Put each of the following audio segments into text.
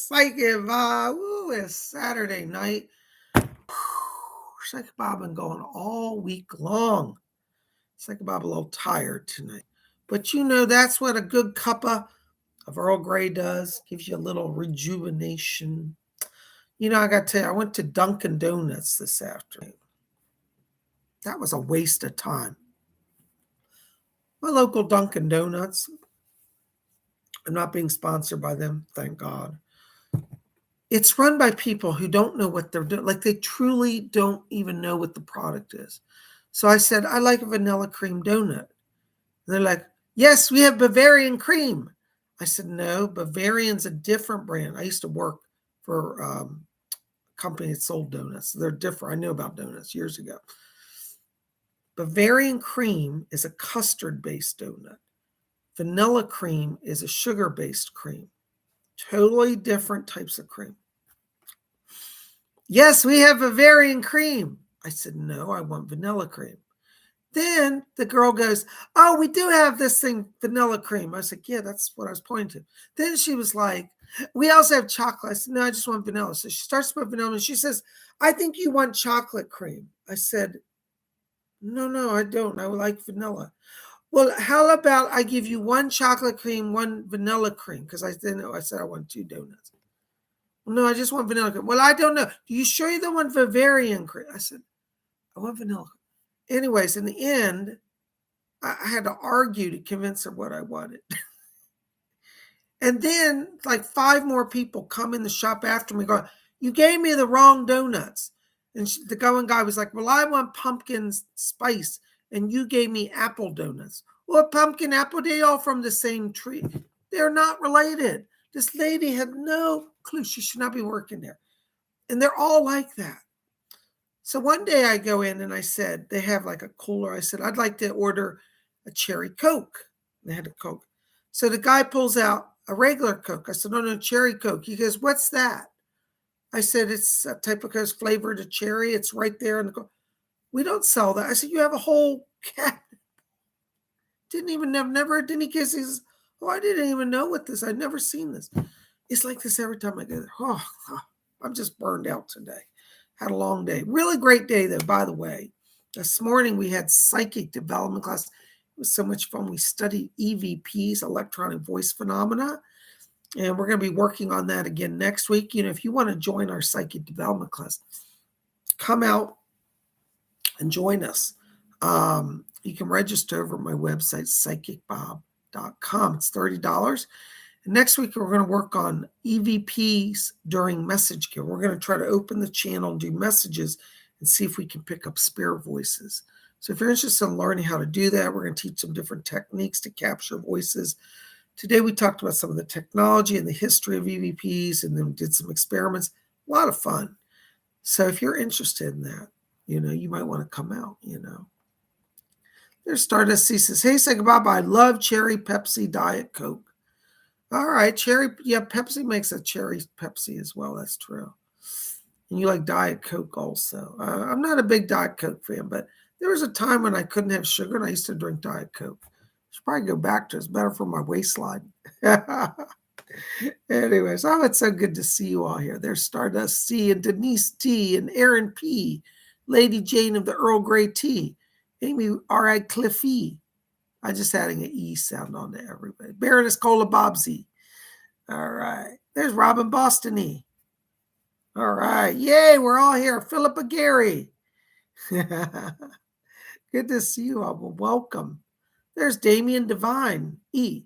Psychic Bob. Ooh, it's Saturday night. Psychic Bob been going all week long. Psychic Bob a little tired tonight. But that's what a good cuppa of Earl Grey does. Gives you a little rejuvenation. I got to tell you, I went to Dunkin' Donuts this afternoon. That was a waste of time. My local Dunkin' Donuts. I'm not being sponsored by them, thank God. It's run by people who don't know what they're doing. Like they truly don't even know what the product is. So I said, I like a vanilla cream donut. And they're like, yes, we have Bavarian cream. I said, no, Bavarian's a different brand. I used to work for a company that sold donuts. They're different. I knew about donuts years ago. Bavarian cream is a custard-based donut. Vanilla cream is a sugar-based cream. Totally different types of cream. Yes, we have Bavarian cream. I said, no, I want vanilla cream. Then the girl goes, oh, we do have this thing, vanilla cream. I said, yeah, that's what I was pointing to. Then she was like, we also have chocolate. I said, no, I just want vanilla. So she starts with vanilla and she says, I think you want chocolate cream. I said, no, I don't. I would like vanilla. Well, how about I give you one chocolate cream, one vanilla cream? Because I said I want 2 donuts. Well, no, I just want vanilla cream. Well, I don't know. Do you sure you don't want Bavarian cream? I said, I want vanilla cream. Anyways, in the end, I had to argue to convince her what I wanted. And then like 5 more people come in the shop after me going, you gave me the wrong donuts. And the guy was like, well, I want pumpkin spice. And you gave me apple donuts. Well, pumpkin, apple, they all from the same tree. They're not related. This lady had no clue. She should not be working there. And they're all like that. So one day I go in and I said, they have like a cooler. I said, I'd like to order a cherry Coke. They had a Coke. So the guy pulls out a regular Coke. I said, no, cherry Coke. He goes, what's that? I said, it's a type of Coke flavored to cherry. It's right there in the Coke. We don't sell that. I said, you have a whole cabinet. Didn't he kiss? He says, oh, I didn't even know what this. I'd never seen this. It's like this every time I go there. Oh, I'm just burned out today. Had a long day. Really great day, though, by the way. This morning we had psychic development class. It was so much fun. We studied EVPs, electronic voice phenomena. And we're going to be working on that again next week. If you want to join our psychic development class, come out and join us. You can register over at my website, PsychicBob.com. It's $30. And next week, we're going to work on EVPs during message care. We're going to try to open the channel and do messages and see if we can pick up spirit voices. So if you're interested in learning how to do that, we're going to teach some different techniques to capture voices. Today, we talked about some of the technology and the history of EVPs, and then did some experiments. A lot of fun. So if you're interested in that, you might want to come out, There's Stardust. He says, hey, Psychic Bob, I love cherry Pepsi Diet Coke. All right, cherry. Yeah, Pepsi makes a cherry Pepsi as well. That's true. And you like Diet Coke also. I'm not a big Diet Coke fan, but there was a time when I couldn't have sugar and I used to drink Diet Coke. I should probably go back to it. It's better for my waistline. Anyways, it's so good to see you all here. There's Stardust C and Denise T and Aaron P, Lady Jane of the Earl Grey Tea, Amy R.I. Cliffy. I'm just adding an E sound on to everybody. Baroness Cola Bobsy. All right. There's Robin Bostony. All right. Yay, we're all here. Philippa Gary. Good to see you all. Well, welcome. There's Damian Divine. E.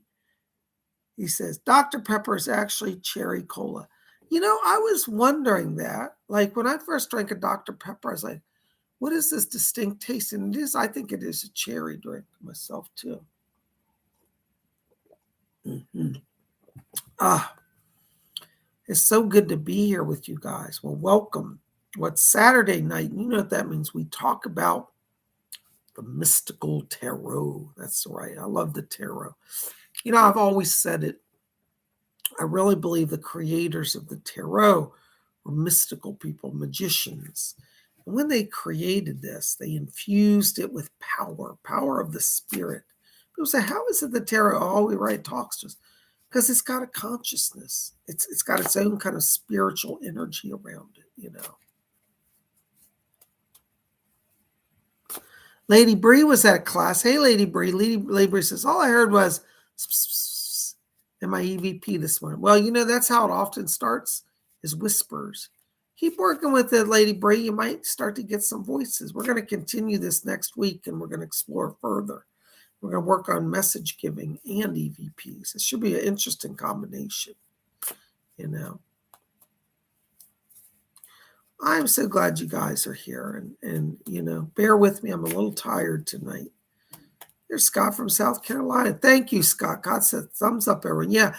He says, Dr. Pepper is actually cherry cola. I was wondering that. Like when I first drank a Dr. Pepper, I was like, what is this distinct taste? And I think it is a cherry drink myself too. Mm-hmm. It's so good to be here with you guys. Well, welcome. What's Saturday night? You know what that means. We talk about the mystical tarot. That's right. I love the tarot. I've always said it. I really believe the creators of the tarot were mystical people, magicians. And when they created this, they infused it with power of the spirit. People say, how is it the tarot? Oh, we write talks to us. because it's got a consciousness. It's got its own kind of spiritual energy around it. Lady Bree was at a class. Hey, Lady Bree. Lady Bree says, all I heard was in my EVP this morning. Well, that's how it often starts, is whispers. Keep working with it, Lady Bree. You might start to get some voices. We're going to continue this next week, and we're going to explore further. We're going to work on message giving and EVPs. It should be an interesting combination, I'm so glad you guys are here, and bear with me. I'm a little tired tonight. Here's Scott from South Carolina. Thank you, Scott. God said thumbs up, everyone. Yeah,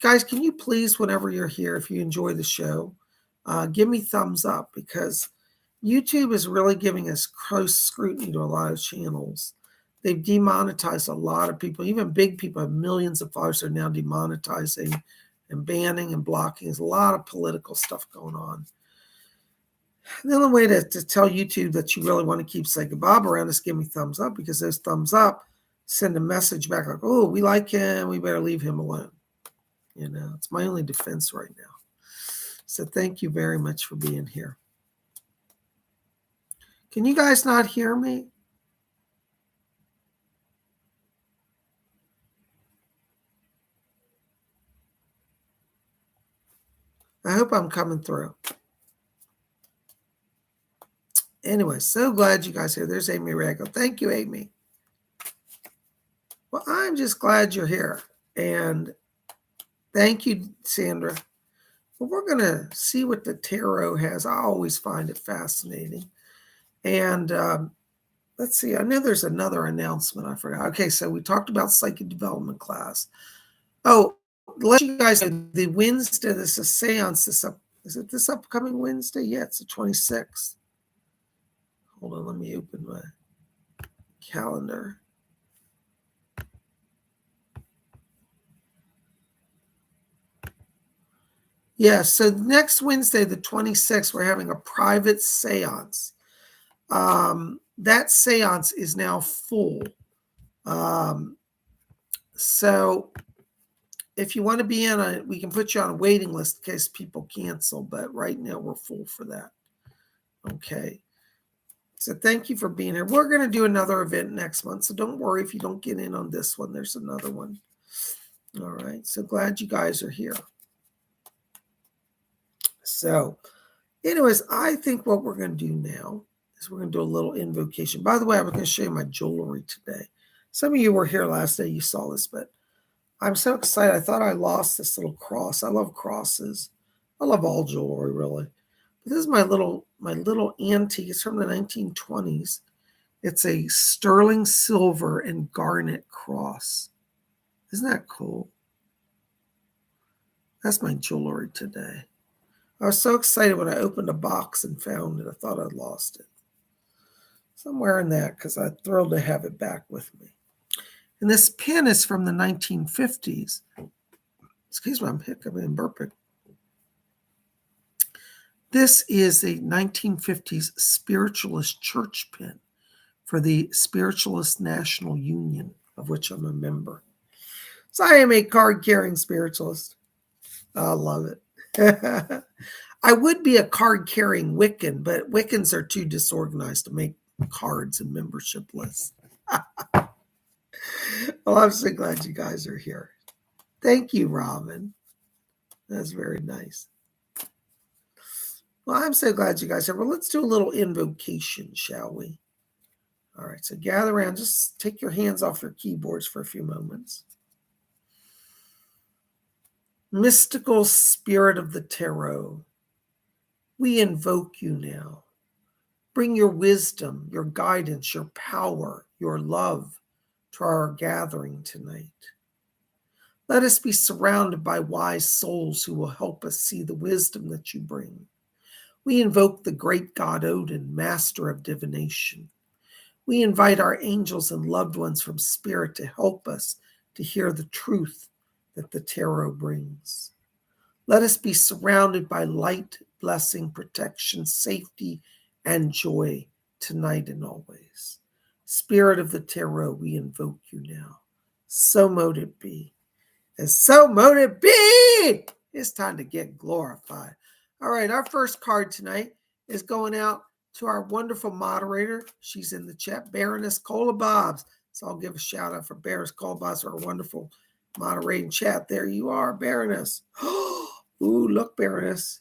guys, can you please, whenever you're here, if you enjoy the show, give me thumbs up, because YouTube is really giving us close scrutiny to a lot of channels. They've demonetized a lot of people. Even big people have millions of followers are now demonetizing and banning and blocking. There's a lot of political stuff going on. The only way to tell YouTube that you really want to keep Psychic Bob around is give me thumbs up, because those thumbs up send a message back like, oh, we like him, we better leave him alone. It's my only defense right now. So thank you very much for being here. Can you guys not hear me? I hope I'm coming through. Anyway, so glad you guys are here. There's Amy Rago. Thank you, Amy. Well, I'm just glad you're here. And thank you, Sandra. Well, we're going to see what the tarot has. I always find it fascinating. And let's see. I know there's another announcement I forgot. Okay, so we talked about psychic development class. Oh, let you guys know the Wednesday, this is a seance. Is it this upcoming Wednesday? Yeah, it's the 26th. Hold on, let me open my calendar. Yeah, so next Wednesday, the 26th, we're having a private seance. That seance is now full. So if you want to be in it, we can put you on a waiting list in case people cancel, but right now we're full for that. Okay. So thank you for being here. We're going to do another event next month, so don't worry if you don't get in on this one. There's another one. All right. So glad you guys are here. So anyways, I think what we're going to do now is we're going to do a little invocation. By the way, I'm going to show you my jewelry today. Some of you were here last day. You saw this, but I'm so excited. I thought I lost this little cross. I love crosses. I love all jewelry, really. But this is my little antique. It's from the 1920s. It's a sterling silver and garnet cross. Isn't that cool? That's my jewelry today. I was so excited when I opened a box and found it. I thought I'd lost it. So I'm wearing that because I'm thrilled to have it back with me. And this pin is from the 1950s. Excuse me, I'm hiccuping and burping. This is a 1950s spiritualist church pin for the Spiritualist National Union, of which I'm a member. So I am a card-carrying spiritualist. I love it. I would be a card-carrying Wiccan, but Wiccans are too disorganized to make cards and membership lists. Well, I'm so glad you guys are here. Thank you, Robin. That's very nice. Well, I'm so glad you guys are here. Well, let's do a little invocation, shall we? All right, so gather around. Just take your hands off your keyboards for a few moments. Mystical spirit of the tarot, we invoke you now. Bring your wisdom, your guidance, your power, your love to our gathering tonight. Let us be surrounded by wise souls who will help us see the wisdom that you bring. We invoke the great God Odin, master of divination. We invite our angels and loved ones from spirit to help us to hear the truth that the tarot brings. Let us be surrounded by light, blessing, protection, safety, and joy tonight and always. Spirit of the tarot, we invoke you now. So mote it be. And so mote it be. It's time to get glorified. All right, our first card tonight is going out to our wonderful moderator. She's in the chat, Baroness Cola Bobs. So I'll give a shout out for Baroness Cola Bobs, our wonderful moderating chat. There you are, Baroness. Ooh, look, Baroness.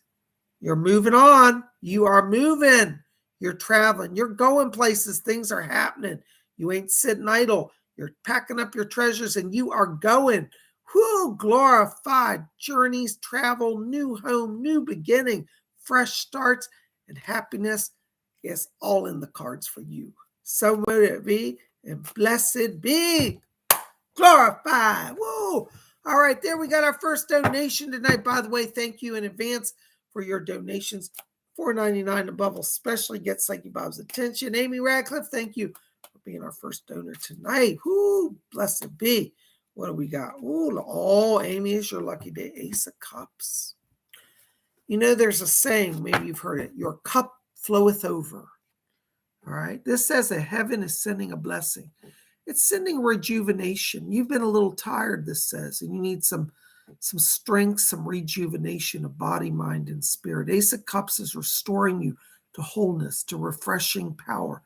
You're moving on. You are moving. You're traveling. You're going places. Things are happening. You ain't sitting idle. You're packing up your treasures and you are going. Whoo, glorified journeys, travel, new home, new beginning, fresh starts, and happiness is all in the cards for you. So may it be, and blessed be. Glorified. Woo! All right, there we got our first donation tonight. By the way, thank you in advance for your donations. $4.99 above will especially get Psychic Bob's attention. Amy Radcliffe, thank you for being our first donor tonight. Whoo, blessed be. What do we got? Oh, Amy, is your lucky day. Ace of Cups. You know, there's a saying, maybe you've heard it, your cup floweth over. All right, this says that heaven is sending a blessing. It's sending rejuvenation. You've been a little tired, this says, and you need some strength, some rejuvenation of body, mind, and spirit. Ace of Cups is restoring you to wholeness, to refreshing power.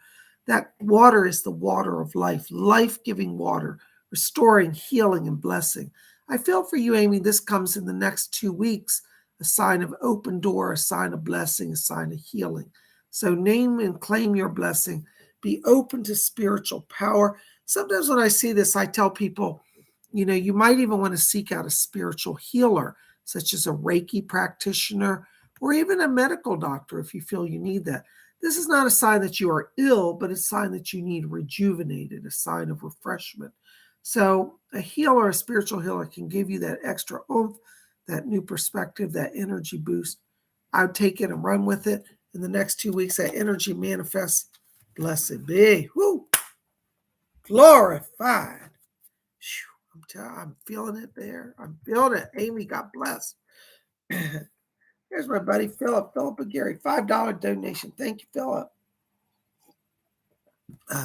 That water is the water of life, life-giving water, restoring, healing, and blessing. I feel for you, Amy, this comes in the next 2 weeks, a sign of open door, a sign of blessing, a sign of healing. So name and claim your blessing. Be open to spiritual power. Sometimes when I see this, I tell people, you know, you might even want to seek out a spiritual healer, such as a Reiki practitioner or even a medical doctor if you feel you need that. This is not a sign that you are ill, but a sign that you need rejuvenated, a sign of refreshment. So a healer, a spiritual healer can give you that extra oomph, that new perspective, that energy boost. I would take it and run with it. In the next 2 weeks, that energy manifests. Blessed be. Woo! Glorified. I'm feeling it there. I'm feeling it. Amy, God bless. Here's my buddy Philip and Gary, $5 donation. Thank you, Philip.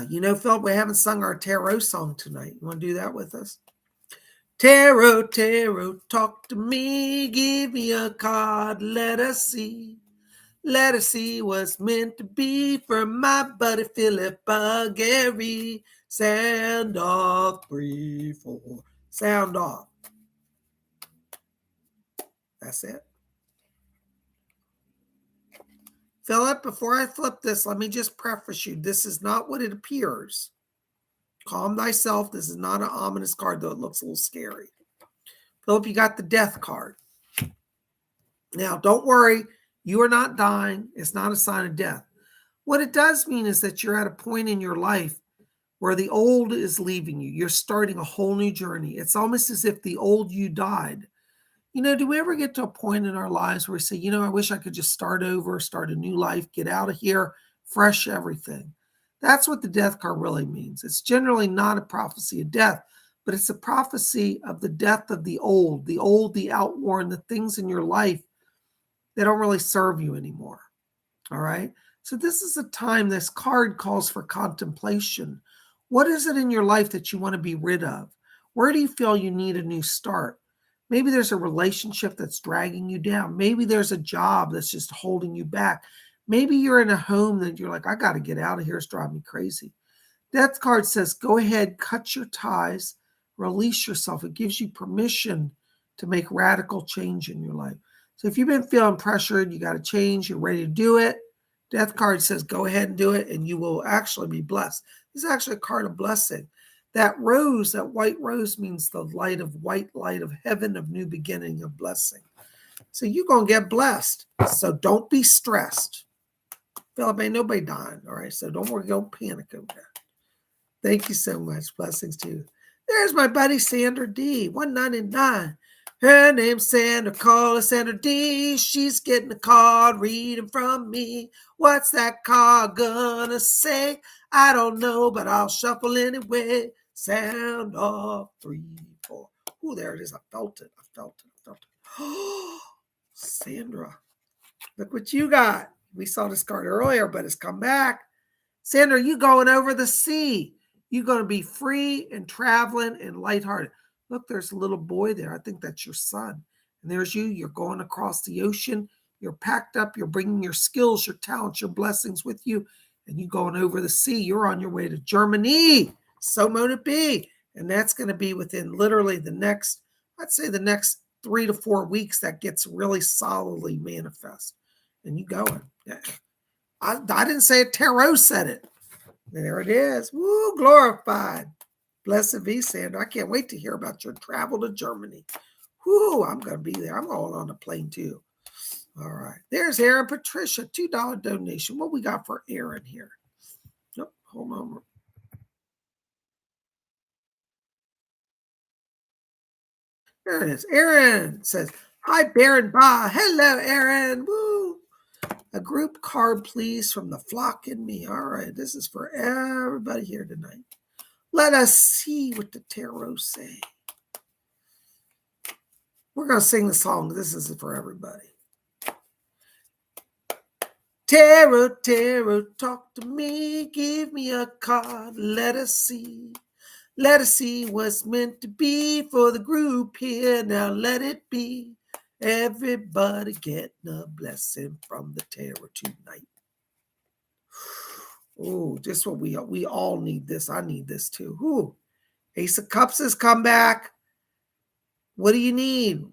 You know, Philip, we haven't sung our tarot song tonight. You want to do that with us? Tarot, tarot, talk to me. Give me a card. Let us see. Let us see what's meant to be for my buddy Philip Gary. Sound off, 3, 4. Sound off. That's it. Philip, before I flip this, let me just preface you. This is not what it appears. Calm thyself. This is not an ominous card, though it looks a little scary. Philip, you got the death card. Now, don't worry. You are not dying. It's not a sign of death. What it does mean is that you're at a point in your life where the old is leaving you. You're starting a whole new journey. It's almost as if the old you died. You know, do we ever get to a point in our lives where we say, you know, I wish I could just start over, start a new life, get out of here, fresh everything? That's what the death card really means. It's generally not a prophecy of death, but it's a prophecy of the death of the old, the outworn, the things in your life that don't really serve you anymore. All right. So this is a time, this card calls for contemplation. What is it in your life that you want to be rid of? Where do you feel you need a new start? Maybe there's a relationship that's dragging you down. Maybe there's a job that's just holding you back. Maybe you're in a home that you're like, I got to get out of here. It's driving me crazy. Death card says, go ahead, cut your ties, release yourself. It gives you permission to make radical change in your life. So if you've been feeling pressured, you got to change, you're ready to do it. Death card says, go ahead and do it, and you will actually be blessed. This is actually a card of blessing. That rose, that white rose, means the white light of heaven, of new beginning, of blessing. So you're going to get blessed. So don't be stressed. Philip, ain't nobody dying, all right? So don't worry, don't panic over that. Thank you so much. Blessings to you. There's my buddy Sandra D, 199. Her name's Sandra, call her Sandra D. She's getting a card reading from me. What's that card gonna say? I don't know, but I'll shuffle anyway. Sound off, 3, 4. Ooh, there it is. I felt it. Oh, Sandra, look what you got. We saw this card earlier, but it's come back. Sandra, you going over the sea. You're going to be free and traveling and lighthearted. Look, there's a little boy there. I think that's your son. And there's you. You're going across the ocean. You're packed up. You're bringing your skills, your talents, your blessings with you. And you going over the sea. You're on your way to Germany. So mote it be. And that's going to be within literally the next 3 to 4 weeks that gets really solidly manifest. And you going. I didn't say it. Tarot said it. There it is. Woo, glorified. Blessed be, Sandra. I can't wait to hear about your travel to Germany. Whoo, I'm going to be there. I'm going on a plane too. All right. There's Aaron Patricia, $2 donation. What we got for Aaron here? Oh, hold on. There it is. Aaron says, hi, Baron Ba. Hello, Aaron. Woo. A group card, please, from the flock and me. All right. This is for everybody here tonight. Let us see what the tarot say. We're going to sing the song. This is for everybody. Tarot, tarot, talk to me. Give me a card. Let us see. Let us see what's meant to be for the group here. Now let it be. Everybody getting a blessing from the tarot tonight. Oh, just what we all need this. I need this too. Ooh. Ace of Cups has come back. What do you need?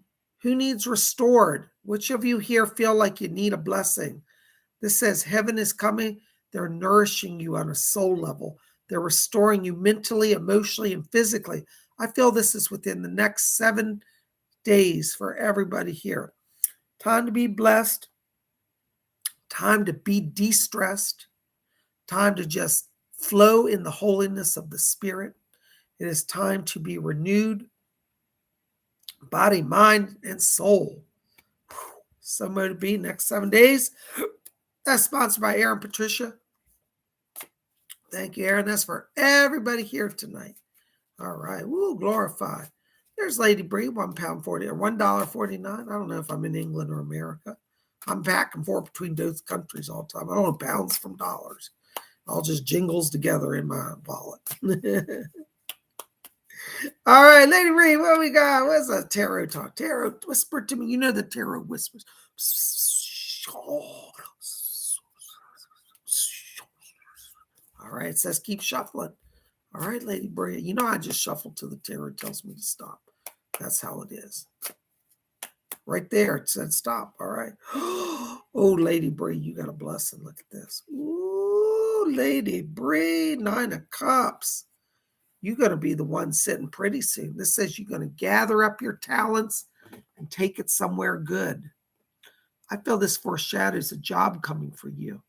Who needs restored? Which of you here feel like you need a blessing? This says heaven is coming. They're nourishing you on a soul level. They're restoring you mentally, emotionally, and physically. I feel this is within the next 7 days for everybody here. Time to be blessed. Time to be de-stressed. Time to just flow in the holiness of the Spirit. It is time to be renewed. Body, mind, and soul. Somewhere to be next 7 days. That's sponsored by Aaron Patricia. Thank you, Aaron. That's for everybody here tonight. All right. Woo, glorified. There's Lady Bree, £1.40 or $1.49. I don't know if I'm in England or America. I'm back and forth between those countries all the time. I don't know pounds from dollars. All just jingles together in my wallet. All right, Lady Bree, what we got? What's a tarot talk? Tarot, whisper to me. You know the tarot whispers. All right, it says keep shuffling. All right, Lady Bree. You know I just shuffled till the tarot tells me to stop. That's how it is. Right there, it said stop. All right. Oh, Lady Bree, you got a blessing. Look at this. Ooh, Lady Bree, 9 of Cups. You're going to be the one sitting pretty soon. This says you're going to gather up your talents and take it somewhere good. I feel this foreshadows a job coming for you.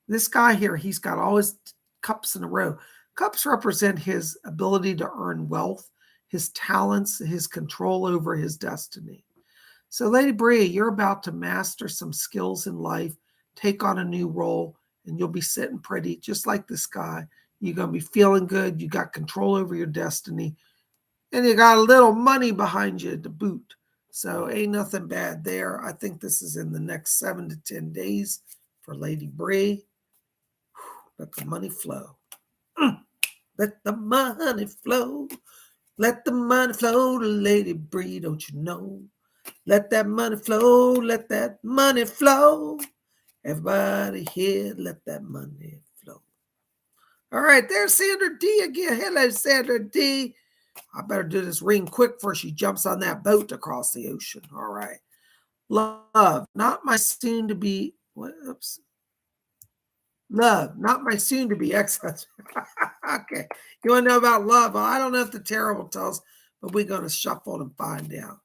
This guy here, he's got all his cups in a row. Cups represent his ability to earn wealth, his talents, his control over his destiny. So, Lady Bree, you're about to master some skills in life, take on a new role, and you'll be sitting pretty, just like this guy. You're going to be feeling good. You got control over your destiny, and you got a little money behind you to boot. So, ain't nothing bad there. I think this is in the next 7 to 10 days for Lady Bree. Let the money flow. Let the money flow. Let the money flow to Lady Bree, don't you know? Let that money flow. Let that money flow. Everybody here, let that money flow. All right, there's Sandra D again. Hello, Sandra D. I better do this ring quick before she jumps on that boat across the ocean. All right. Love, not my soon-to-be... Oops. Love, not my soon-to-be ex-husband. Okay. You want to know about love? Well, I don't know if the tarot will tell us, but we're going to shuffle and find out.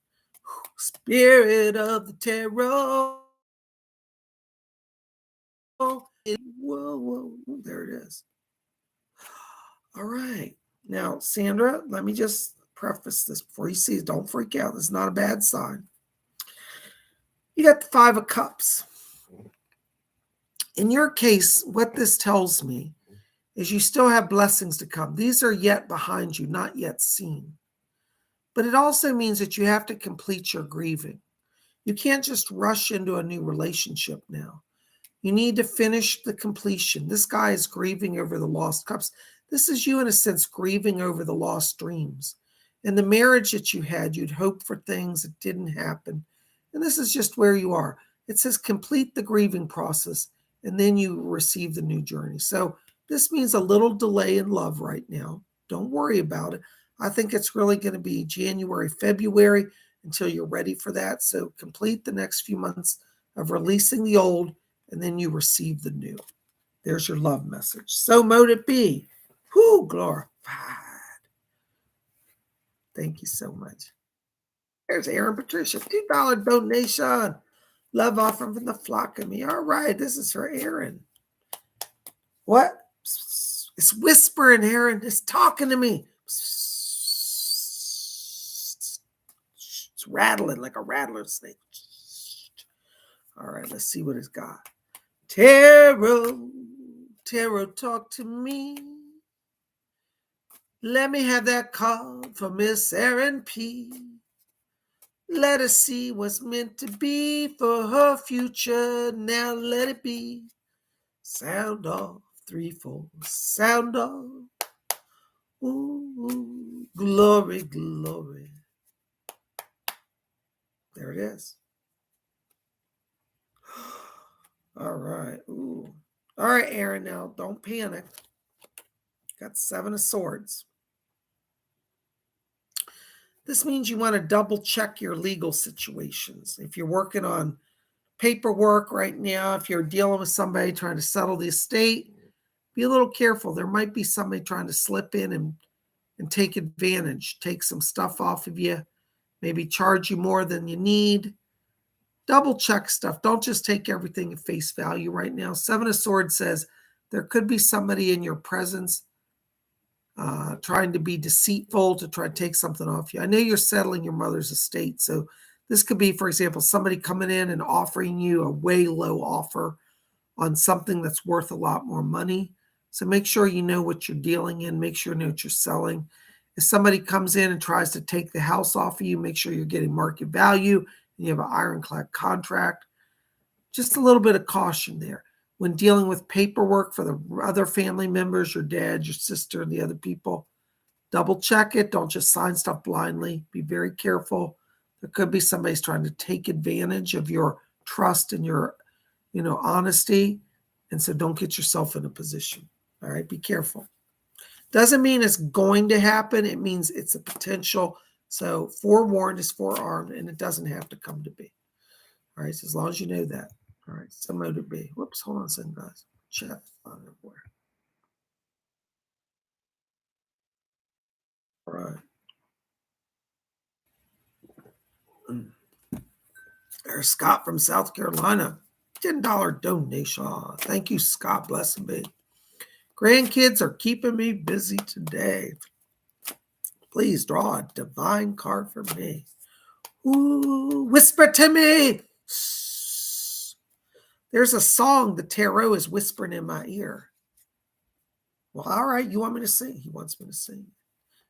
Spirit of the tarot. Whoa, whoa. There it is. All right. Now, Sandra, let me just preface this before you see it. Don't freak out. It's not a bad sign. You got the 5 of Cups. In your case, what this tells me is you still have blessings to come. These are yet behind you, not yet seen. But it also means that you have to complete your grieving. You can't just rush into a new relationship now. You need to finish the completion. This guy is grieving over the lost cups. This is you, in a sense, grieving over the lost dreams. In the marriage that you had, you'd hoped for things that didn't happen. And this is just where you are. It says complete the grieving process, and then you receive the new journey. So this means a little delay in love right now. Don't worry about it. I think it's really going to be January, February until you're ready for that. So complete the next few months of releasing the old, and then you receive the new. There's your love message. So mote it be. Whoo, glorified. Thank you so much. There's Aaron Patricia, $2 donation. Love offering from the flock of me. All right, this is for Aaron. What? It's whispering, Aaron. It's talking to me. It's rattling like a rattler snake. All right, let's see what it's got. Tarot, talk to me. Let me have that card for Miss Aaron P. Let us see what's meant to be for her future. Now let it be. Sound off, 3/4. Sound off. Ooh, glory, glory. There it is. All right. Ooh. All right, Aaron, now don't panic. Got 7 of Swords. This means you want to double check your legal situations. If you're working on paperwork right now, if you're dealing with somebody trying to settle the estate, be a little careful. There might be somebody trying to slip in and take advantage, take some stuff off of you, maybe charge you more than you need. Double check stuff. Don't just take everything at face value right now. 7 of Swords says there could be somebody in your presence trying to be deceitful to try to take something off you. I know you're settling your mother's estate. So this could be, for example, somebody coming in and offering you a way low offer on something that's worth a lot more money. So make sure you know what you're dealing in. Make sure you know what you're selling. If somebody comes in and tries to take the house off of you, make sure you're getting market value and you have an ironclad contract. Just a little bit of caution there. When dealing with paperwork for the other family members, your dad, your sister, and the other people, double check it. Don't just sign stuff blindly. Be very careful. There could be somebody's trying to take advantage of your trust and your, honesty. And so don't get yourself in a position. All right, be careful. Doesn't mean it's going to happen. It means it's a potential. So forewarned is forearmed, and it doesn't have to come to be. All right, so as long as you know that. All right, so mote be. Whoops, hold on a second, guys. Chat on everywhere. All right. There's Scott from South Carolina. $10 donation. Thank you, Scott. Bless him be. Grandkids are keeping me busy today. Please draw a divine card for me. Ooh, whisper to me. There's a song the tarot is whispering in my ear. Well, all right, you want me to sing? He wants me to sing.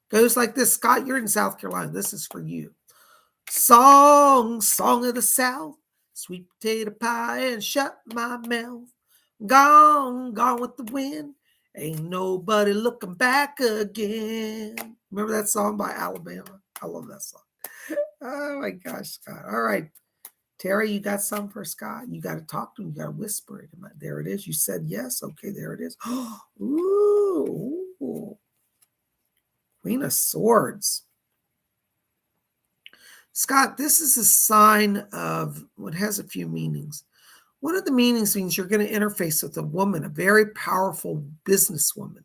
Goes like this. Scott, you're in South Carolina. This is for you. Song of the South. Sweet potato pie and shut my mouth. Gone with the wind. Ain't nobody looking back again. Remember that song by Alabama? I love that song. Oh my gosh, Scott. All right. Terry, you got something for Scott? You got to talk to him. You got to whisper it. There it is. You said yes. Okay, there it is. Ooh. Queen of Swords. Scott, this is a sign of what has a few meanings. One of the meanings means you're going to interface with a woman, a very powerful businesswoman.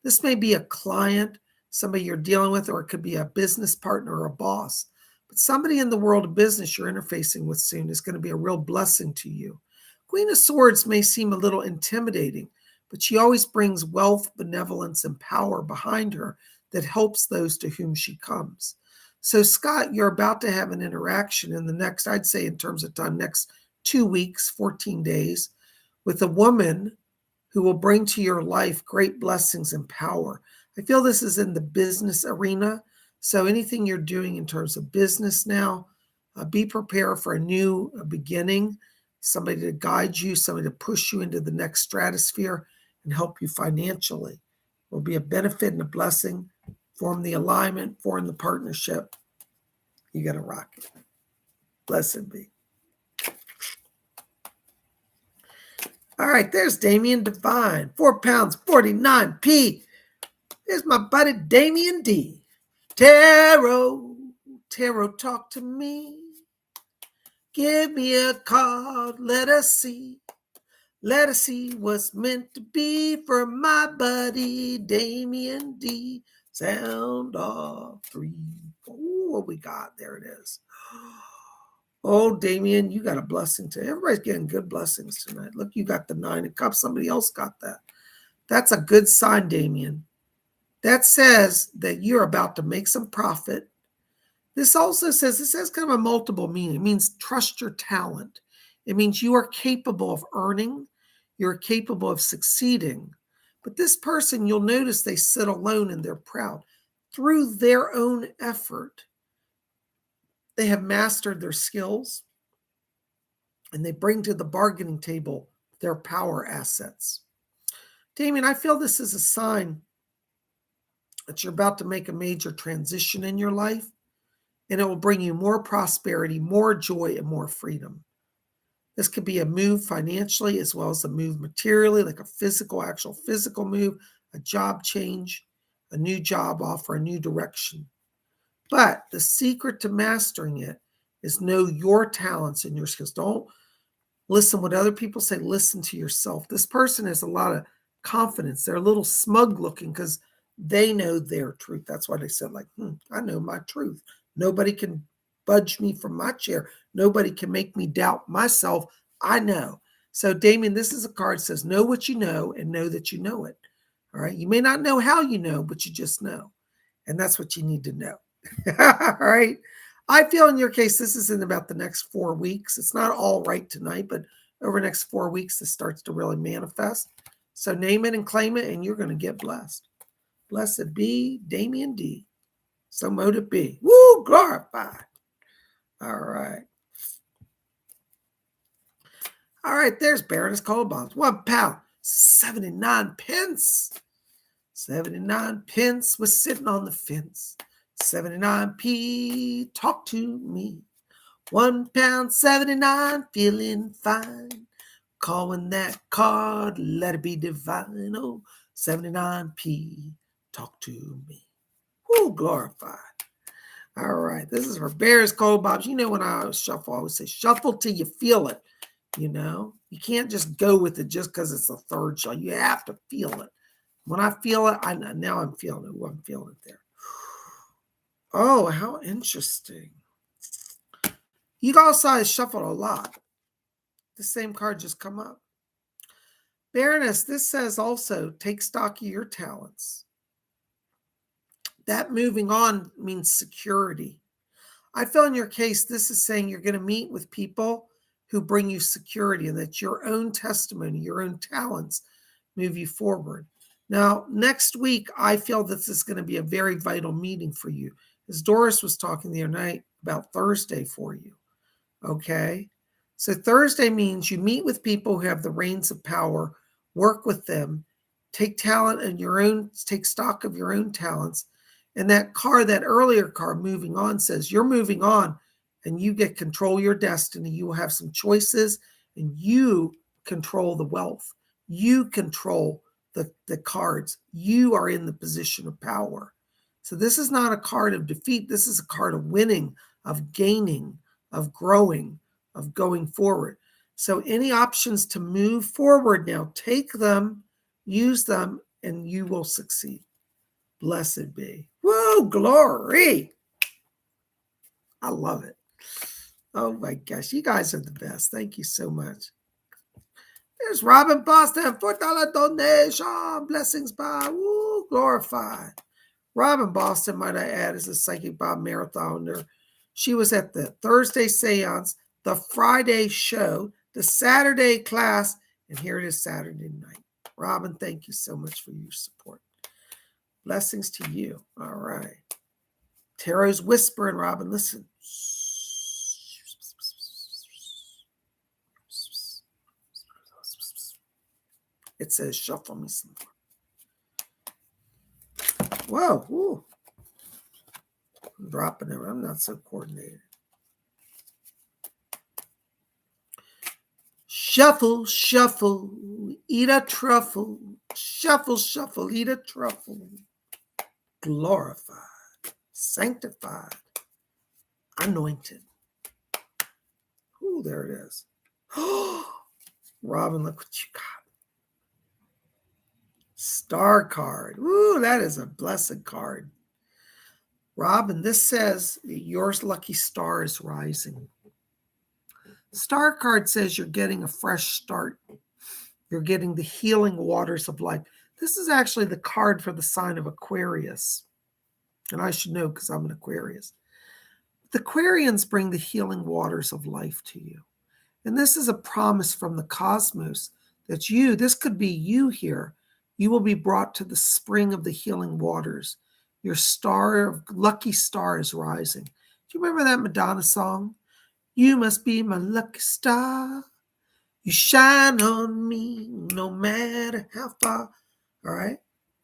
This may be a client, somebody you're dealing with, or it could be a business partner or a boss. But somebody in the world of business you're interfacing with soon is going to be a real blessing to you. Queen of Swords may seem a little intimidating, but she always brings wealth, benevolence, and power behind her that helps those to whom she comes. So, Scott, you're about to have an interaction in the next, I'd say in terms of time, next 2 weeks, 14 days, with a woman who will bring to your life great blessings and power. I feel this is in the business arena. So anything you're doing in terms of business now, be prepared for a new beginning, somebody to guide you, somebody to push you into the next stratosphere and help you financially. It will be a benefit and a blessing form the alignment, form the partnership. You got to rock it. Blessed be. All right, there's Damien Divine, 4 pounds, 49p. There's my buddy Damien D. Tarot, talk to me. Give me a card, let us see. Let us see what's meant to be for my buddy Damien D. Sound off 3, 4. What we got? There it is. Oh, Damien, you got a blessing today. Everybody's getting good blessings tonight. Look, you got the 9 of Cups. Somebody else got that. That's a good sign, Damien. That says that you're about to make some profit. This also says, this has kind of a multiple meaning. It means trust your talent. It means you are capable of earning. You're capable of succeeding. But this person, you'll notice they sit alone and they're proud. Through their own effort, they have mastered their skills and they bring to the bargaining table their power assets. Damien, I feel this is a sign that you're about to make a major transition in your life, and it will bring you more prosperity, more joy, and more freedom. This could be a move financially as well as a move materially, like a actual physical move, a job change, a new job offer, a new direction. But the secret to mastering it is know your talents and your skills. Don't listen what other people say. Listen to yourself. This person has a lot of confidence. They're a little smug looking because they know their truth. That's why they said, like, I know my truth. Nobody can budge me from my chair. Nobody can make me doubt myself. I know. So, Damien, this is a card that says, know what you know and know that you know it. All right. You may not know how you know, but you just know. And that's what you need to know. All right. I feel in your case, this is in about the next 4 weeks. It's not all right tonight, but over the next 4 weeks, this starts to really manifest. So name it and claim it, and you're going to get blessed. Blessed be Damien D. So mote it be. Woo, glorified. All right. All right, there's Baroness Cold Bombs. 1 pound, 79 pence. 79 pence was sitting on the fence. 79p, talk to me. 1 pound, 79, feeling fine. Calling that card, let it be divine. Oh, 79p, talk to me. Woo, glorified. All right, this is for Bears Cold Bobs. You know, when I shuffle, I always say shuffle till you feel it. You know, you can't just go with it just because it's the third shuffle. You have to feel it. When I feel it, now I'm feeling it. I'm feeling it there. Oh, how interesting. You also have shuffled a lot. The same card just come up. Baroness, this says also take stock of your talents. That moving on means security. I feel in your case, this is saying you're going to meet with people who bring you security and that your own testimony, your own talents move you forward. Now, next week, I feel that this is going to be a very vital meeting for you. As Doris was talking the other night about Thursday for you. Okay? So Thursday means you meet with people who have the reins of power, work with them, take talent and take stock of your own talents. And that earlier card, moving on, says you're moving on and you get control your destiny. You will have some choices and you control the wealth. You control the cards. You are in the position of power. So this is not a card of defeat. This is a card of winning, of gaining, of growing, of going forward. So any options to move forward now, take them, use them, and you will succeed. Blessed be. Woo, glory. I love it. Oh my gosh, you guys are the best. Thank you so much. There's Robin Boston, $4 donation. Blessings, Bob. Woo, glorified. Robin Boston, might I add, is a Psychic Bob marathoner. She was at the Thursday seance, the Friday show, the Saturday class, and here it is Saturday night. Robin, thank you so much for your support. Blessings to you. All right. Tarot's whispering, Robin. Listen. It says, shuffle me some more. Whoa. Ooh. I'm dropping it. I'm not so coordinated. Shuffle, shuffle, eat a truffle. Shuffle, shuffle, eat a truffle. Glorified, sanctified, anointed. Ooh, there it is. Robin, look what you got. Star card. Ooh, that is a blessed card. Robin, this says your lucky star is rising. Star card says you're getting a fresh start. You're getting the healing waters of life. This is actually the card for the sign of Aquarius. And I should know because I'm an Aquarius. The Aquarians bring the healing waters of life to you. And this is a promise from the cosmos that this could be you here. You will be brought to the spring of the healing waters. Your lucky star is rising. Do you remember that Madonna song? You must be my lucky star. You shine on me no matter how far. All right?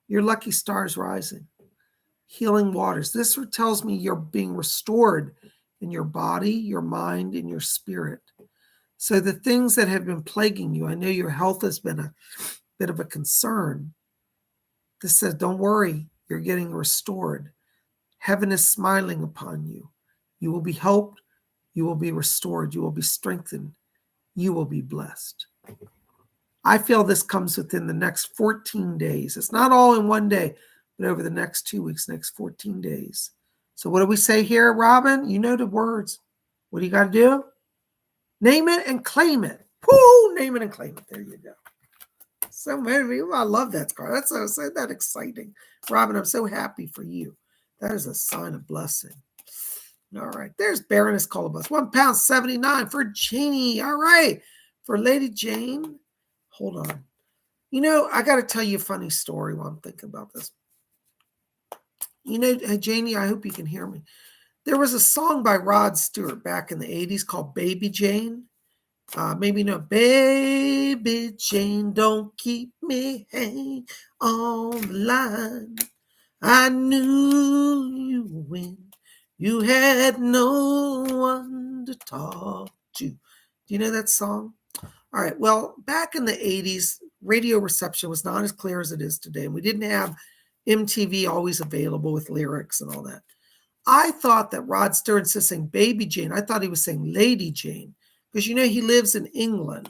Your lucky star is rising. Healing waters. This tells me you're being restored in your body, your mind, and your spirit. So the things that have been plaguing you, I know your health has been a bit of a concern. This says, don't worry, you're getting restored. Heaven is smiling upon you. You will be helped. You will be restored. You will be strengthened. You will be blessed. I feel this comes within the next 14 days. It's not all in one day, but over the next 2 weeks, next 14 days. So what do we say here, Robin? You know the words. What do you got to do? Name it and claim it. Woo! Name it and claim it. There you go. So many people. I love that card. That's so that exciting. Robin, I'm so happy for you. That is a sign of blessing. All right. There's Baroness Colobus. £1.79 for Janie. All right. For Lady Jane. Hold on. I got to tell you a funny story while I'm thinking about this. Janie, I hope you can hear me. There was a song by Rod Stewart back in the 80s called Baby Jane. Maybe Baby Jane, don't keep me hanging on the line. I knew you when you had no one to talk to. Do you know that song? All right. Well, back in the 80s, radio reception was not as clear as it is today. And we didn't have MTV always available with lyrics and all that. I thought that Rod Stewart was saying Baby Jane. I thought he was saying Lady Jane because, he lives in England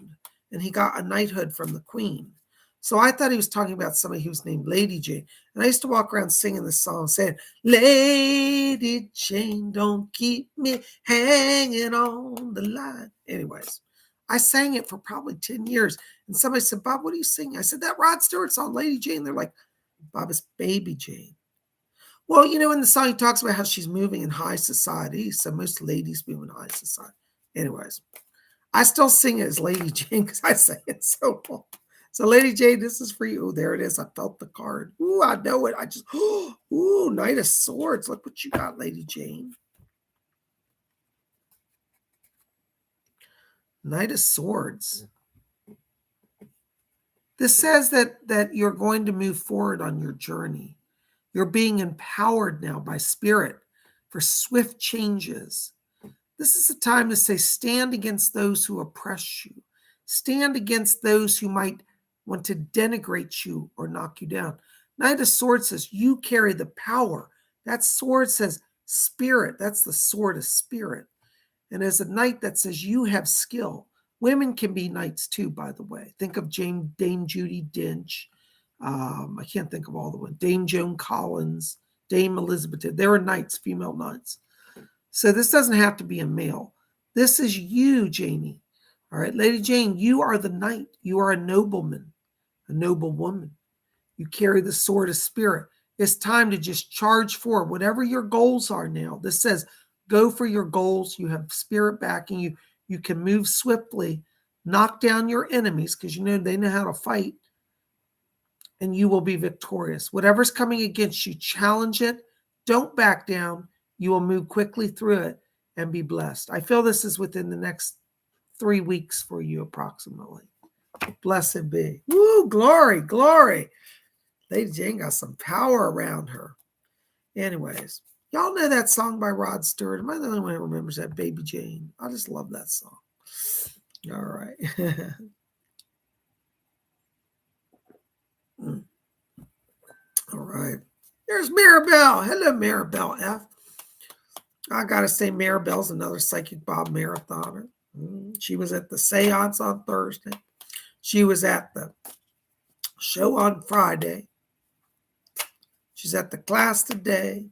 and he got a knighthood from the Queen. So I thought he was talking about somebody who was named Lady Jane. And I used to walk around singing this song saying, Lady Jane, don't keep me hanging on the line. Anyways, I sang it for probably 10 years. And somebody said, Bob, what are you singing? I said, that Rod Stewart song, Lady Jane. They're like, Bob, it's Baby Jane. Well, in the song, he talks about how she's moving in high society. So most ladies move in high society. Anyways, I still sing it as Lady Jane because I sang it so well. So Lady Jane, this is for you. Oh, there it is. I felt the card. Ooh, I know it. Ooh, Knight of Swords. Look what you got, Lady Jane. Knight of Swords. This says that you're going to move forward on your journey. You're being empowered now by spirit for swift changes. This is a time to say, stand against those who oppress you. Stand against those who might want to denigrate you or knock you down. Knight of Swords says, you carry the power. That sword says spirit. That's the sword of spirit. And as a knight that says you have skill. Women can be knights too, by the way. Think of Dame Judi Dench. I can't think of all the ones. Dame Joan Collins, Dame Elizabeth. There are knights, female knights. So this doesn't have to be a male. This is you, Janie. All right, Lady Jane, you are the knight. You are a nobleman, a noble woman. You carry the sword of spirit. It's time to just charge forward. Whatever your goals are now. This says, go for your goals. You have spirit backing you. You can move swiftly, knock down your enemies because they know how to fight. And you will be victorious. Whatever's coming against you, challenge it. Don't back down. You will move quickly through it and be blessed. I feel this is within the next 3 weeks for you approximately. Blessed be. Woo, glory, glory. Lady Jane got some power around her. Anyways, Y'all know that song by Rod Stewart. Am I the only one who remembers that, Baby Jane? I just love that song. All right. All right. There's Maribel. Hello, Maribel F. I got to say, Maribel's another Psychic Bob marathoner. She was at the seance on Thursday. She was at the show on Friday. She's at the class today.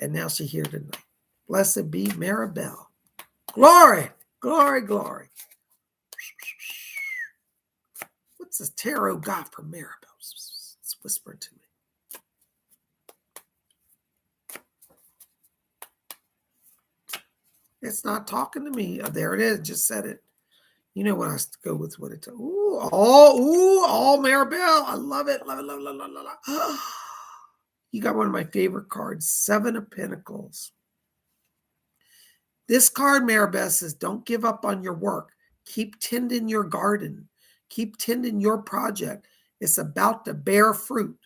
And now she's here tonight. Blessed be Maribel. Glory, glory, glory. What's this tarot got for Maribel? It's whispering to me. It's not talking to me. Oh, there it is. Just said it. You know when I go with what it. All Maribel. I love it. Love it. Love it. Love it. Love it. You got one of my favorite cards, 7 of Pentacles. This card, Maribel, says, don't give up on your work. Keep tending your garden. Keep tending your project. It's about to bear fruit.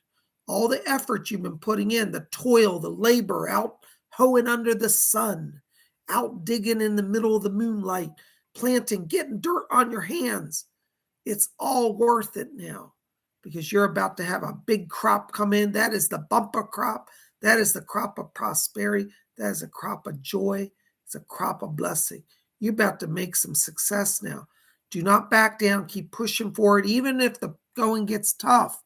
All the effort you've been putting in, the toil, the labor, out hoeing under the sun, out digging in the middle of the moonlight, planting, getting dirt on your hands. It's all worth it now because you're about to have a big crop come in. That is the bumper crop. That is the crop of prosperity. That is a crop of joy. It's a crop of blessing. You're about to make some success now. Do not back down. Keep pushing forward, even if the going gets tough.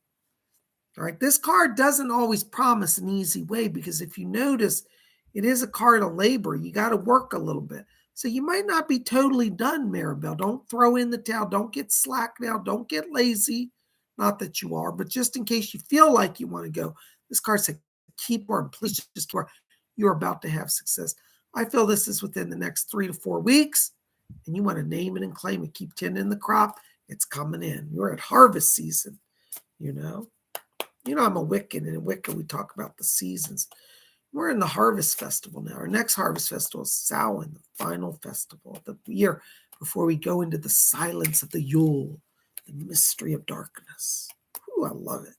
All right. This card doesn't always promise an easy way because if you notice, it is a card of labor. You got to work a little bit. So you might not be totally done, Maribel. Don't throw in the towel. Don't get slack now. Don't get lazy. Not that you are, but just in case you feel like you want to go, this card says, keep working. Please just work. You're about to have success. I feel this is within the next 3 to 4 weeks, and you want to name it and claim it. Keep tending the crop. It's coming in. You're at harvest season, you know. I'm a Wiccan, and in Wicca we talk about the seasons. We're in the Harvest Festival now. Our next Harvest Festival is Samhain, the final festival of the year before we go into the silence of the Yule, the mystery of darkness. Ooh, I love it.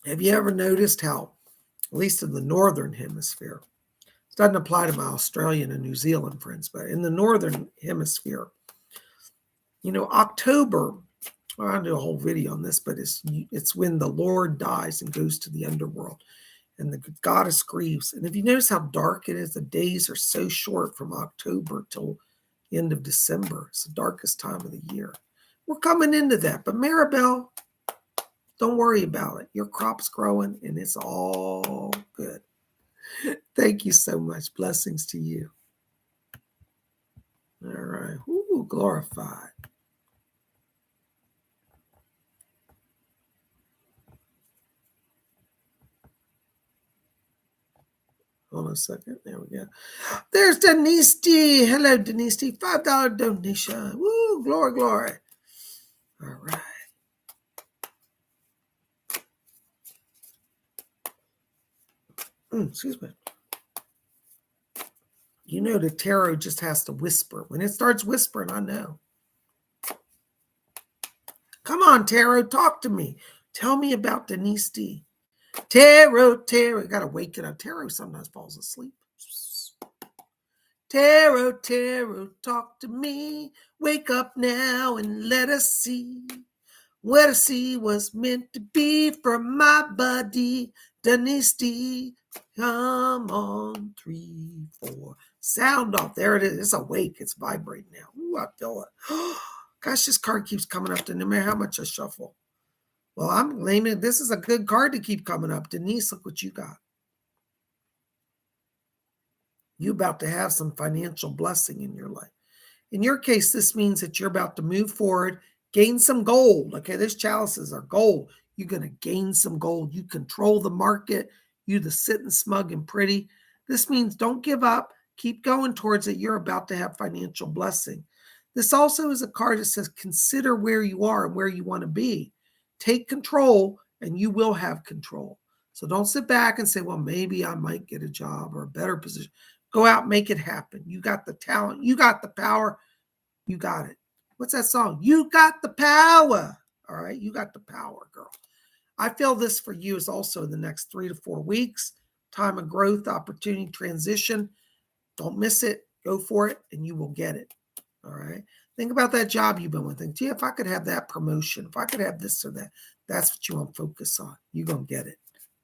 Have you ever noticed how, at least in the Northern Hemisphere, it doesn't apply to my Australian and New Zealand friends, but in the Northern Hemisphere, October, well, I'll do a whole video on this, but it's when the Lord dies and goes to the underworld and the goddess grieves. And if you notice how dark it is, the days are so short from October till the end of December. It's the darkest time of the year. We're coming into that. But Maribel, don't worry about it. Your crop's growing and it's all good. Thank you so much. Blessings to you. All right. Ooh, glorified. Hold on a second. There we go. There's Denise D. Hello, Denise D. $5 donation. Woo, glory, glory. All right. Excuse me. The tarot just has to whisper. When it starts whispering, I know. Come on, tarot, talk to me. Tell me about Denise D. Tarot, got to wake it up. Tarot sometimes falls asleep. Tarot, talk to me. Wake up now and let us see. What I see was meant to be for my buddy, Denise D. Come on, 3, 4. Sound off. There it is. It's awake. It's vibrating now. Ooh, I feel it. Gosh, this card keeps coming up to no matter how much I shuffle. Well, I'm claiming this is a good card to keep coming up. Denise, look what you got. You're about to have some financial blessing in your life. In your case, this means that you're about to move forward, gain some gold. Okay, this chalices are gold. You're going to gain some gold. You control the market. You the sitting smug and pretty. This means don't give up. Keep going towards it. You're about to have financial blessing. This also is a card that says consider where you are and where you want to be. Take control and you will have control. So don't sit back and say, well, maybe I might get a job or a better position. Go out, make it happen. You got the talent. You got the power. You got it. What's that song? You got the power. All right, you got the power, girl. I feel this for you is also in the next 3 to 4 weeks. Time of growth, opportunity, transition. Don't miss it. Go for it, and you will get it. All right. Think about that job you've been with. Think, gee, if I could have that promotion, if I could have this or that, that's what you want to focus on. You're going to get it.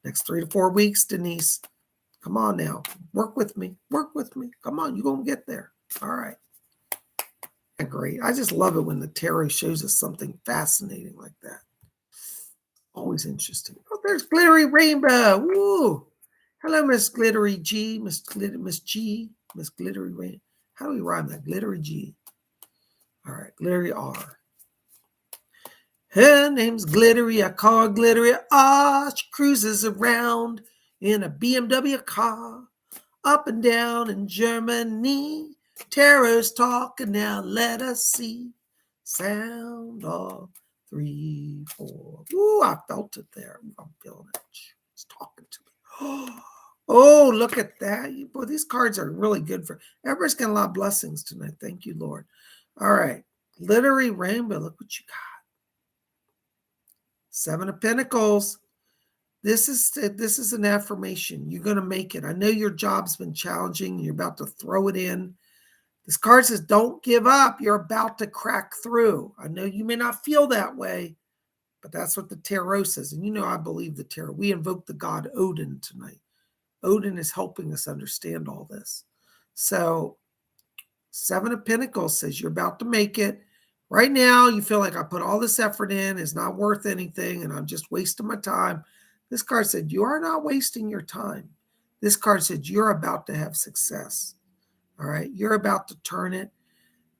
Next 3 to 4 weeks, Denise. Come on now. Work with me. Work with me. Come on. You're going to get there. All right. Great. I just love it when the tarot shows us something fascinating like that. Always interesting. Oh, there's Glittery Rainbow. Woo. Hello, Miss Glittery G. Miss Glittery Rainbow. How do we rhyme that? Glittery G. All right. Glittery R. Her name's Glittery. I call her Glittery R. She cruises around in a BMW car. Up and down in Germany. Tarot's talking now. Let us see. Sound off. 3, 4. Ooh, I felt it there. I'm feeling it. It's talking to me. Oh, look at that. Boy, these cards are really good for everybody's getting a lot of blessings tonight. Thank you, Lord. All right. Glittery Rainbow. Look what you got. 7 of Pentacles. This is an affirmation. You're going to make it. I know your job's been challenging. You're about to throw it in. This card says, don't give up. You're about to crack through. I know you may not feel that way, but that's what the tarot says. And you know I believe the tarot. We invoke the god Odin tonight. Odin is helping us understand all this. So 7 of Pentacles says you're about to make it. Right now, you feel like I put all this effort in. It's not worth anything, and I'm just wasting my time. This card said you are not wasting your time. This card said you're about to have success. All right, you're about to turn it.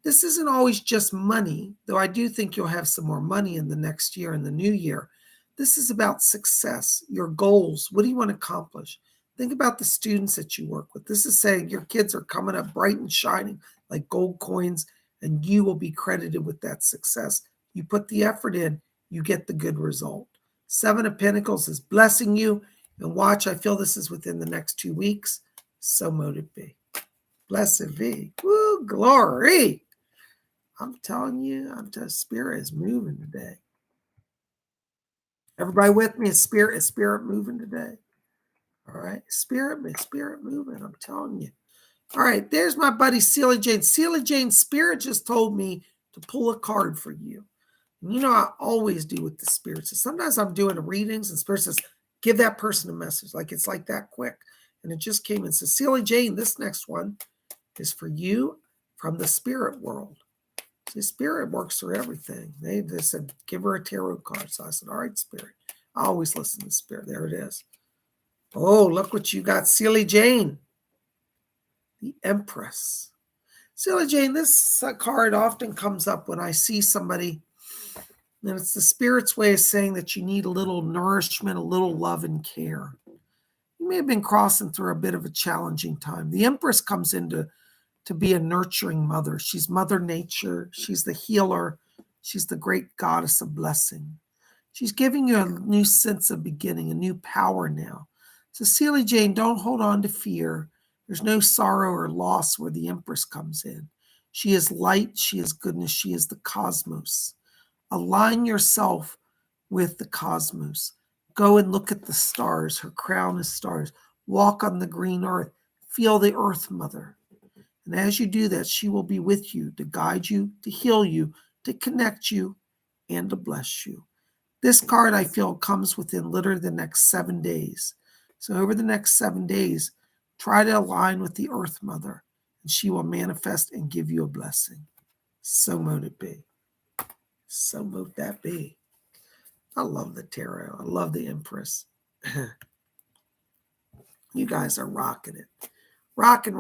This isn't always just money, though I do think you'll have some more money in the next year, in the new year. This is about success, your goals. What do you want to accomplish? Think about the students that you work with. This is saying your kids are coming up bright and shining like gold coins, and you will be credited with that success. You put the effort in, you get the good result. 7 of Pentacles is blessing you. And watch, I feel this is within the next 2 weeks. So mote it be. Blessed be. Woo, glory. I'm telling you, Spirit is moving today. Everybody with me? Is Spirit moving today? All right. Spirit moving. I'm telling you. All right. There's my buddy, Celia Jane. Celia Jane, Spirit just told me to pull a card for you. And you know, I always do with the Spirit. So sometimes I'm doing readings and Spirit says, give that person a message. Like it's like that quick. And it just came and says, Celia Jane, this next one is for you from the spirit world. See, Spirit works through everything. They said, give her a tarot card. So I said, all right, Spirit. I always listen to Spirit. There it is. Oh, look what you got, Celia Jane. The Empress. Celia Jane, this card often comes up when I see somebody, and it's the Spirit's way of saying that you need a little nourishment, a little love and care. You may have been crossing through a bit of a challenging time. The Empress comes into to be a nurturing mother. She's Mother Nature. She's the healer. She's the great goddess of blessing. She's giving you a new sense of beginning, a new power now. So Celia Jane, don't hold on to fear. There's no sorrow or loss where the Empress comes in. She is light. She is goodness. She is the cosmos. Align yourself with the cosmos. Go and look at the stars. Her crown is stars. Walk on the green earth. Feel the earth mother. And as you do that, she will be with you to guide you, to heal you, to connect you, and to bless you. This card, I feel, comes within literally the next 7 days. So over the next 7 days, try to align with the Earth Mother, and she will manifest and give you a blessing. So mote it be. So mote that be. I love the tarot. I love the Empress. You guys are rocking it. Rocking.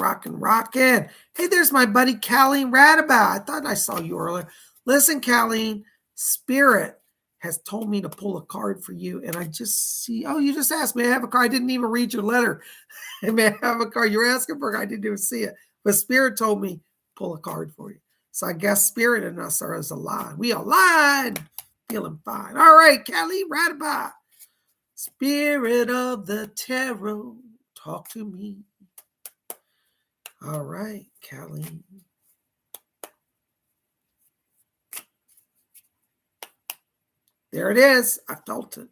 Hey, there's my buddy, Colleen Radabout. I thought I saw you earlier. Listen, Colleen, Spirit has told me to pull a card for you. And I just see, oh, you just asked me. I have a card. I didn't even read your letter. May I have a card? You're asking for it. I didn't even see it. But Spirit told me, pull a card for you. So I guess Spirit and us are as aligned. We aligned. Feeling fine. All right, Colleen Radabout. Spirit of the tarot, talk to me. All right, Colleen. There it is. I felt it.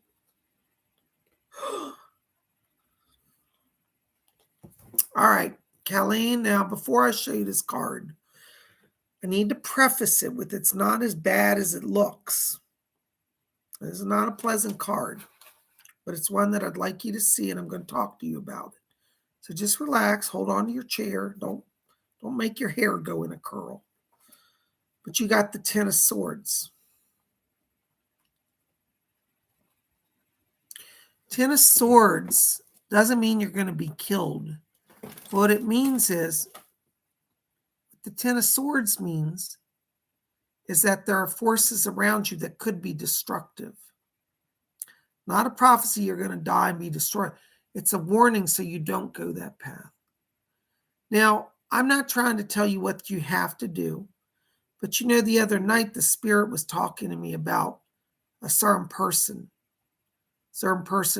All right, Colleen, now before I show you this card, I need to preface it with it's not as bad as it looks. This is not a pleasant card, but it's one that I'd like you to see, and I'm going to talk to you about it. So just relax, hold on to your chair. Don't make your hair go in a curl. But you got the Ten of Swords. Ten of Swords doesn't mean you're going to be killed. What it means is, what the Ten of Swords means is that there are forces around you that could be destructive. Not a prophecy you're going to die and be destroyed. It's a warning so you don't go that path. Now, I'm not trying to tell you what you have to do, but the other night the Spirit was talking to me about a certain person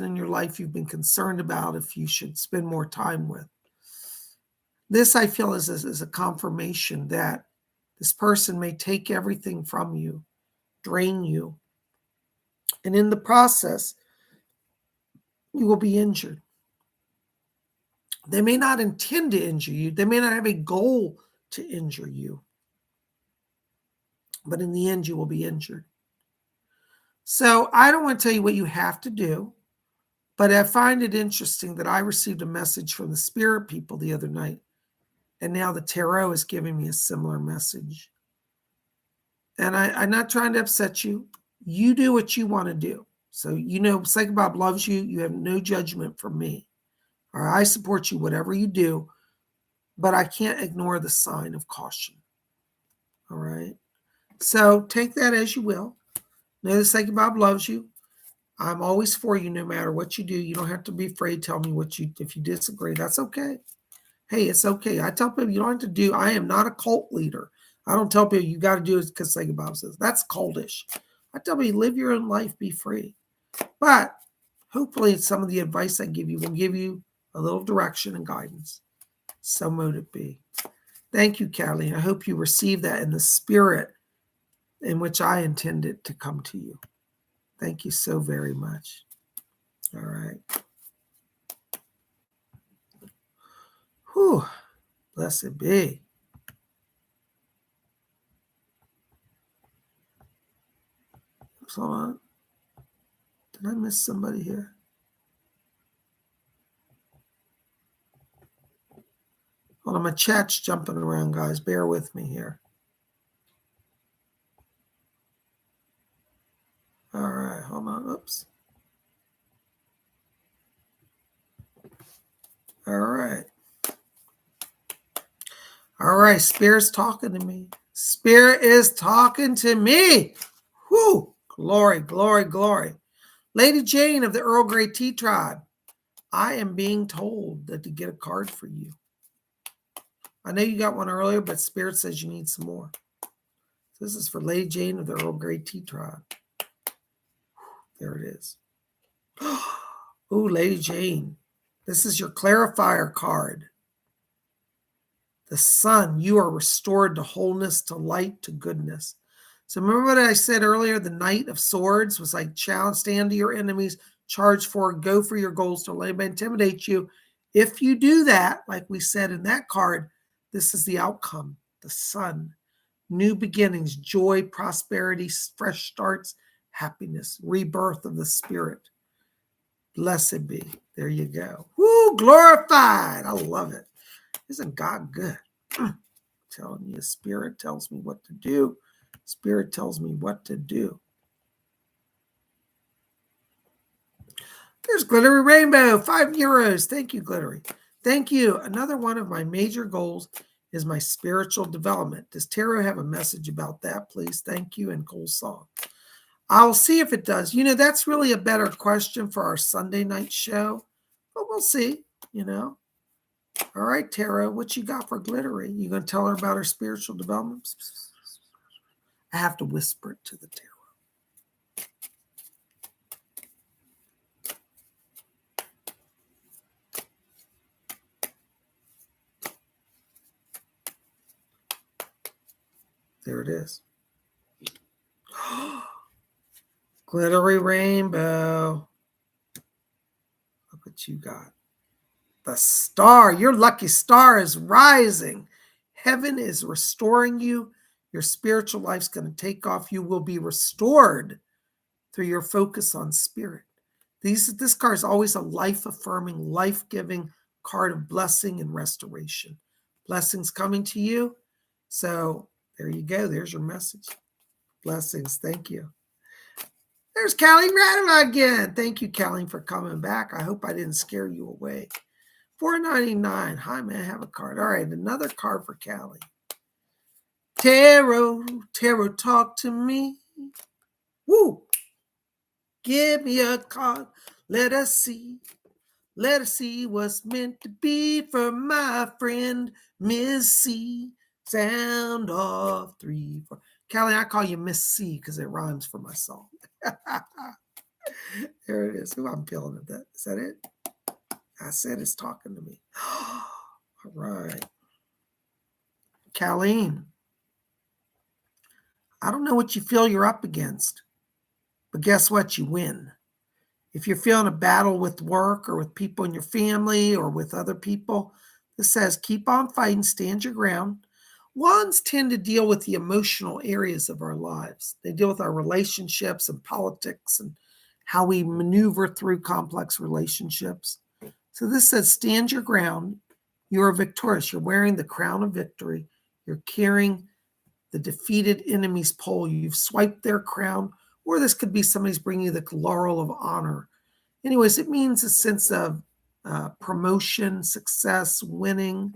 in your life you've been concerned about if you should spend more time with. This, I feel, is a confirmation that this person may take everything from you, drain you, and in the process, you will be injured. They may not intend to injure you. They may not have a goal to injure you. But in the end, you will be injured. So I don't want to tell you what you have to do, but I find it interesting that I received a message from the spirit people the other night, and now the tarot is giving me a similar message. And I'm not trying to upset you. You do what you want to do. So, PsychicBob loves you. You have no judgment from me. All right, I support you, whatever you do, but I can't ignore the sign of caution. All right. So take that as you will. Know that PsychicBob loves you. I'm always for you no matter what you do. You don't have to be afraid. Tell me if you disagree. That's okay. Hey, it's okay. I tell people you don't have to do. I am not a cult leader. I don't tell people you got to do it because PsychicBob says. That's cultish. I tell people live your own life, be free. But hopefully some of the advice I give you will give you a little direction and guidance. So mote it be. Thank you, Kathleen. I hope you receive that in the spirit in which I intended to come to you. Thank you so very much. All right. Whew. Blessed be. Hold on. Did I miss somebody here? Hold on, my chat's jumping around, guys. Bear with me here. All right, hold on. Oops. All right. All right, Spirit's talking to me. Spirit is talking to me. Whew. Glory, glory, glory. Lady Jane of the Earl Grey Tea Tribe, I am being told that to get a card for you. I know you got one earlier, but Spirit says you need some more. This is for Lady Jane of the Earl Grey Tea Tribe. There it is. Ooh, Lady Jane. This is your clarifier card. The sun, you are restored to wholeness, to light, to goodness. So remember what I said earlier? The Knight of Swords was like, challenge, stand to your enemies, charge forward, go for your goals, don't let anybody intimidate you. If you do that, like we said in that card, this is the outcome. The sun, new beginnings, joy, prosperity, fresh starts, happiness, rebirth of the spirit. Blessed be. There you go. Woo, glorified. I love it. Isn't God good? Telling you, Spirit tells me what to do. Spirit tells me what to do. There's Glittery Rainbow, €5. Thank you, Glittery. Thank you. Another one of my major goals is my spiritual development. Does tarot have a message about that, please? Thank you, and coleslaw. I'll see if it does. That's really a better question for our Sunday night show, but we'll see, All right, Tarot, what you got for Glittery? You going to tell her about her spiritual development? I have to whisper it to the tarot. There it is. Glittery rainbow. Look what you got. The star, your lucky star is rising. Heaven is restoring you. Your spiritual life's going to take off. You will be restored through your focus on spirit. This card is always a life-affirming, life-giving card of blessing and restoration. Blessings coming to you. So there you go. There's your message. Blessings. Thank you. There's Callie Radima again. Thank you, Callie, for coming back. I hope I didn't scare you away. $4.99. Hi, man. Have a card. All right, another card for Callie. Tarot, talk to me. Woo! Give me a card. Let us see. Let us see what's meant to be for my friend, Miss C. Sound off 3, 4. Callie, I call you Miss C because it rhymes for my song. There it is. Who I'm feeling at that. Is that it? I said it's talking to me. All right. Colleen, I don't know what you feel you're up against, but guess what? You win. If you're feeling a battle with work or with people in your family or with other people, this says keep on fighting, stand your ground. Wands tend to deal with the emotional areas of our lives. They deal with our relationships and politics and how we maneuver through complex relationships. So this says stand your ground. You're victorious. You're wearing the crown of victory. You're carrying the defeated enemy's pole. You've swiped their crown, or this could be somebody's bringing you the laurel of honor. Anyways, it means a sense of promotion, success, winning.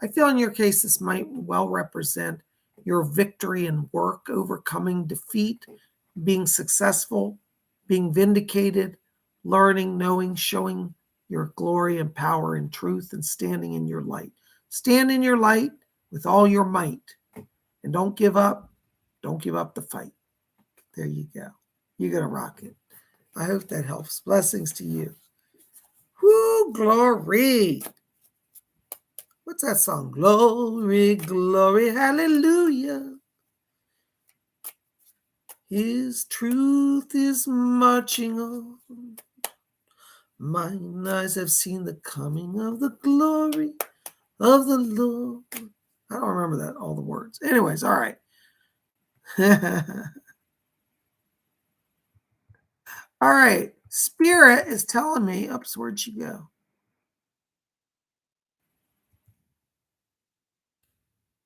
I feel in your case, this might well represent your victory in work, overcoming defeat, being successful, being vindicated, learning, knowing, showing your glory and power and truth, and standing in your light. Stand in your light with all your might, and don't give up. Don't give up the fight. There you go. You're going to rock it. I hope that helps. Blessings to you. Whoo, glory. What's that song? Glory, glory, hallelujah. His truth is marching on. Mine eyes have seen the coming of the glory of the Lord. I don't remember that, all the words. Anyways, all right. All right. Spirit is telling me, oops, where'd she go?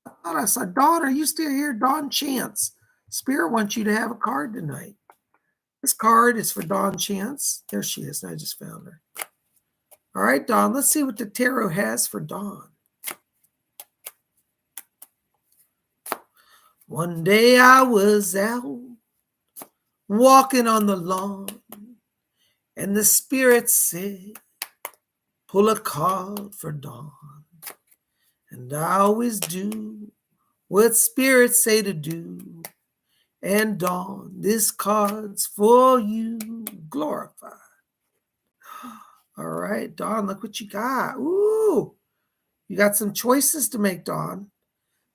I thought I saw Dawn. Are you still here? Dawn Chance. Spirit wants you to have a card tonight. This card is for Dawn Chance. There she is. I just found her. All right, Dawn, let's see what the tarot has for Dawn. One day I was out walking on the lawn, and the Spirit said, pull a card for Dawn. And I always do what spirits say to do. And Dawn, this card's for you. Glorified. All right, Dawn, look what you got. Ooh, you got some choices to make, Dawn.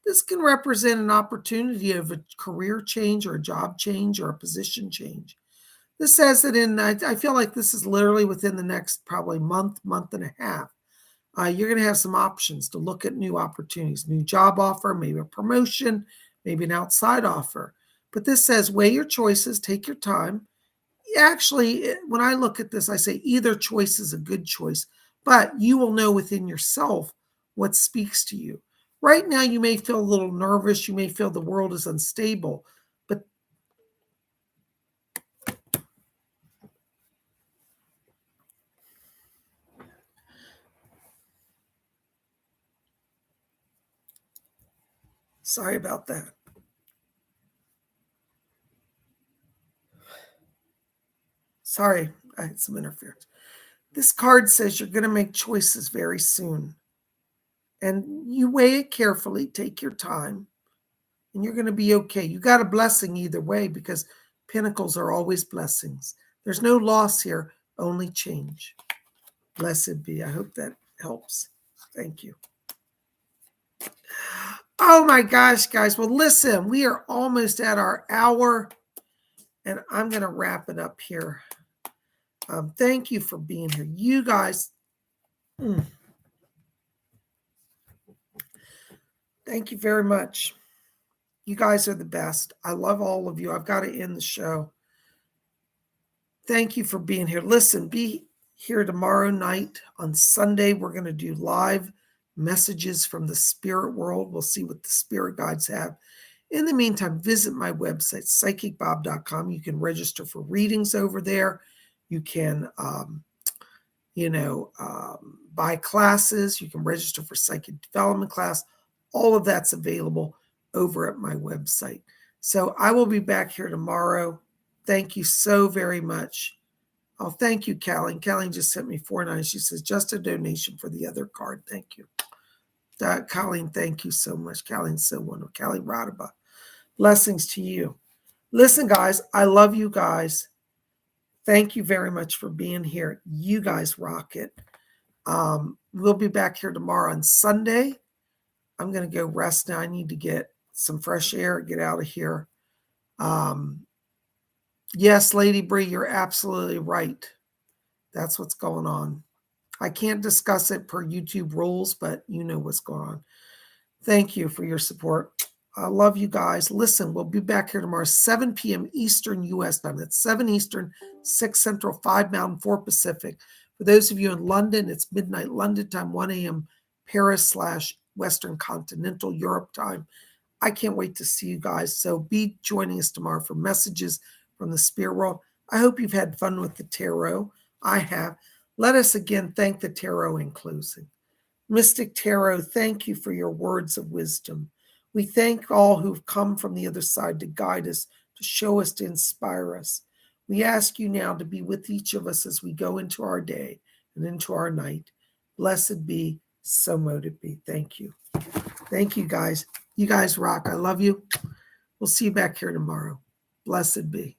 This can represent an opportunity of a career change or a job change or a position change. This says that I feel like this is literally within the next probably month and a half. You're going to have some options to look at new opportunities, new job offer, maybe a promotion, maybe an outside offer. But this says weigh your choices, take your time. Actually, when I look at this, I say either choice is a good choice, but you will know within yourself what speaks to you. Right now, you may feel a little nervous. You may feel the world is unstable, but sorry about that. Sorry, I had some interference. This card says you're going to make choices very soon. And you weigh it carefully, take your time, and you're going to be okay. You got a blessing either way because pentacles are always blessings. There's no loss here, only change. Blessed be. I hope that helps. Thank you. Oh my gosh, guys. Well, listen, we are almost at our hour. And I'm going to wrap it up here. Thank you for being here. You guys, thank you very much. You guys are the best. I love all of you. I've got to end the show. Thank you for being here. Listen, be here tomorrow night. On Sunday, we're going to do live messages from the spirit world. We'll see what the spirit guides have. In the meantime, visit my website, PsychicBob.com. You can register for readings over there. You can, buy classes. You can register for psychic development class. All of that's available over at my website. So I will be back here tomorrow. Thank you so very much. Oh, thank you, Callie. Callie just sent me $4.99. She says, just a donation for the other card. Thank you. Colleen, thank you so much. Colleen's so wonderful. Callie Radaba. Blessings to you. Listen, guys, I love you guys. Thank you very much for being here. You guys rock it. We'll be back here tomorrow on Sunday. I'm going to go rest now. I need to get some fresh air, get out of here. Yes, Lady Bree, you're absolutely right. That's what's going on. I can't discuss it per YouTube rules, but you know what's going on. Thank you for your support. I love you guys. Listen, we'll be back here tomorrow, 7 p.m. Eastern U.S. time. That's 7 Eastern, 6 Central, 5 Mountain, 4 Pacific. For those of you in London, it's midnight London time, 1 a.m. Paris/Western Continental Europe time. I can't wait to see you guys. So be joining us tomorrow for messages from the spirit world. I hope you've had fun with the tarot. I have. Let us again thank the tarot in closing. Mystic Tarot, thank you for your words of wisdom. We thank all who've come from the other side to guide us, to show us, to inspire us. We ask you now to be with each of us as we go into our day and into our night. Blessed be, so mote it be. Thank you. Thank you, guys. You guys rock. I love you. We'll see you back here tomorrow. Blessed be.